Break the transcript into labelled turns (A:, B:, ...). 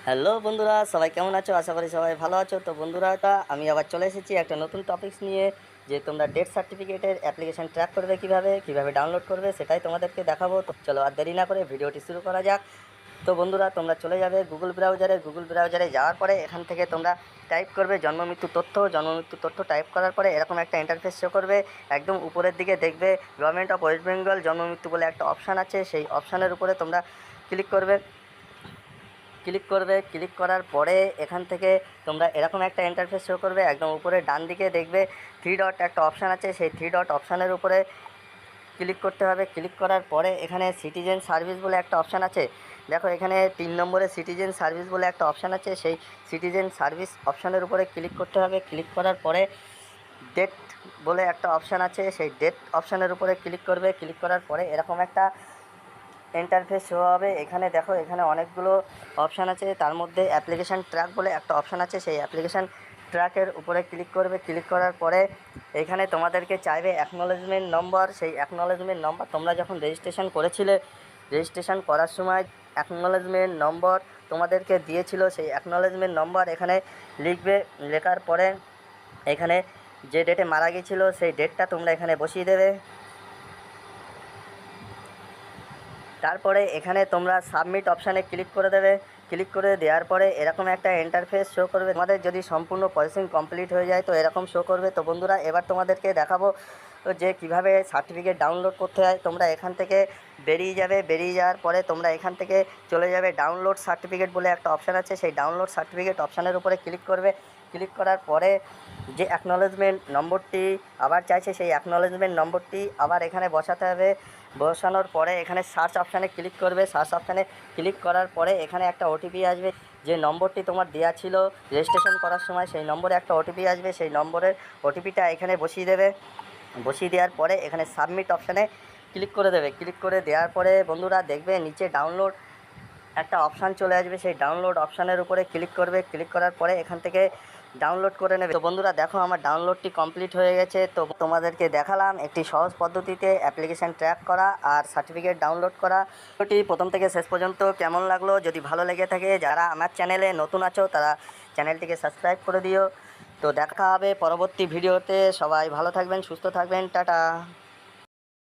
A: Hello বন্ধুরা, সবাই কেমন আছো? আশা করি সবাই ভালো আছো। তো বন্ধুরা, আমি আবার চলে এসেছি একটা নতুন টপিকস নিয়ে, যে তোমরা ডেথ সার্টিফিকেটের অ্যাপ্লিকেশন ট্র্যাক করবে কীভাবে ডাউনলোড করবে সেটাই তোমাদেরকে দেখাবো। তো চলো আর দেরি না করে ভিডিওটি শুরু করা যাক। তো বন্ধুরা, তোমরা চলে যাবে গুগল ব্রাউজারে যাওয়ার পরে এখান থেকে তোমরা টাইপ করবে জন্মমৃত্যু তথ্য টাইপ করার পরে এরকম একটা ইন্টারফেস শো করবে। একদম উপরের দিকে দেখবে গভর্নমেন্ট অফ ওয়েস্ট বেঙ্গল জন্মমৃত্যু বলে একটা অপশান আছে। সেই অপশানের উপরে তোমরা ক্লিক করার পরে এখান থেকে তোমরা এরকম একটা ইন্টারফেস শো করবে। একদম উপরে ডান দিকে দেখবে থ্রি ডট একটা অপশান আছে। সেই থ্রি ডট অপশানের উপরে ক্লিক করতে হবে। ক্লিক করার পরে এখানে সিটিজেন সার্ভিস বলে একটা অপশান আছে। দেখো এখানে 3 নম্বরে সিটিজেন সার্ভিস বলে একটা অপশান আছে। সেই সিটিজেন সার্ভিস অপশানের উপরে ক্লিক করতে হবে। ক্লিক করার পরে ডেট বলে একটা অপশান আছে। সেই ডেট অপশানের উপরে ক্লিক করবে। ক্লিক করার পরে এরকম একটা ইন্টারফেস শো হবে। এখানে দেখো, এখানে অনেকগুলো অপশান আছে। তার মধ্যে অ্যাপ্লিকেশান ট্র্যাক বলে একটা অপশান আছে। সেই অ্যাপ্লিকেশান ট্র্যাকের উপরে ক্লিক করবে। ক্লিক করার পরে এখানে তোমাদেরকে চাইবে অ্যাকনোলেজমেন্ট নম্বর। সেই অ্যাকনোলেজমেন্ট নম্বর তোমরা যখন রেজিস্ট্রেশন করার সময় অ্যাকনোলেজমেন্ট নম্বর তোমাদেরকে দিয়েছিল। সেই অ্যাকনোলেজমেন্ট নম্বর এখানে লিখবে। লেখার পরে এখানে যে ডেটে মারা গিয়েছিল সেই ডেটটা তোমরা এখানে বসিয়ে দেবে। তারপরে এখানে তোমরা সাবমিট অপশানে ক্লিক করে দেবে। ক্লিক করে দেওয়ার পরে এরকম একটা ইন্টারফেস শো করবে। তোমাদের যদি সম্পূর্ণ প্রসেসিং কমপ্লিট হয়ে যায় তো এরকম শো করবে। তো বন্ধুরা, এবার তোমাদেরকে দেখাবো যে কিভাবে সার্টিফিকেট ডাউনলোড করতে হয়। তোমরা এখান থেকে বেরিয়ে যাবে। বেরিয়ে যাওয়ার পরে তোমরা এখান থেকে চলে যাবে ডাউনলোড সার্টিফিকেট বলে একটা অপশান আছে। সেই ডাউনলোড সার্টিফিকেট অপশানের উপরে ক্লিক করবে। ক্লিক করার পরে যে অ্যাকনোলেজমেন্ট নম্বরটি আবার চাইছে, সেই অ্যাকনোলেজমেন্ট নম্বরটি আবার এখানে বসাতে হবে। বসানোর পরে এখানে সার্চ অপশানে ক্লিক করবে। সার্চ অপশানে ক্লিক করার পরে এখানে একটা ওটিপি আসবে। যে নম্বরটি তোমার দেওয়া ছিল রেজিস্ট্রেশন করার সময় সেই নম্বরে একটা ওটিপি আসবে। সেই নম্বরের ওটিপিটা এখানে বসিয়ে দেবে। বসিয়ে দেওয়ার পরে এখানে সাবমিট অপশানে ক্লিক করে দেবে। ক্লিক করে দেওয়ার পরে বন্ধুরা দেখবে নিচে ডাউনলোড একটা অপশান চলে আসবে। সেই ডাউনলোড অপশানের উপরে ক্লিক করবে। ক্লিক করার পরে এখান থেকে ডাউনলোড করে নেবে। তো বন্ধুরা দেখো, আমার ডাউনলোডটি কমপ্লিট হয়ে গেছে। তো তোমাদেরকে দেখালাম একটি সহজ পদ্ধতিতে অ্যাপ্লিকেশান ট্র্যাক করা আর সার্টিফিকেট ডাউনলোড করা। ভিডিওটি প্রথম থেকে শেষ পর্যন্ত কেমন লাগলো? যদি ভালো লেগে থাকে, যারা আমার চ্যানেলে নতুন আছো তারা চ্যানেলটিকে সাবস্ক্রাইব করে দিও। তো দেখা হবে পরবর্তী ভিডিওতে। সবাই ভালো থাকবেন, সুস্থ থাকবেন, টাটা।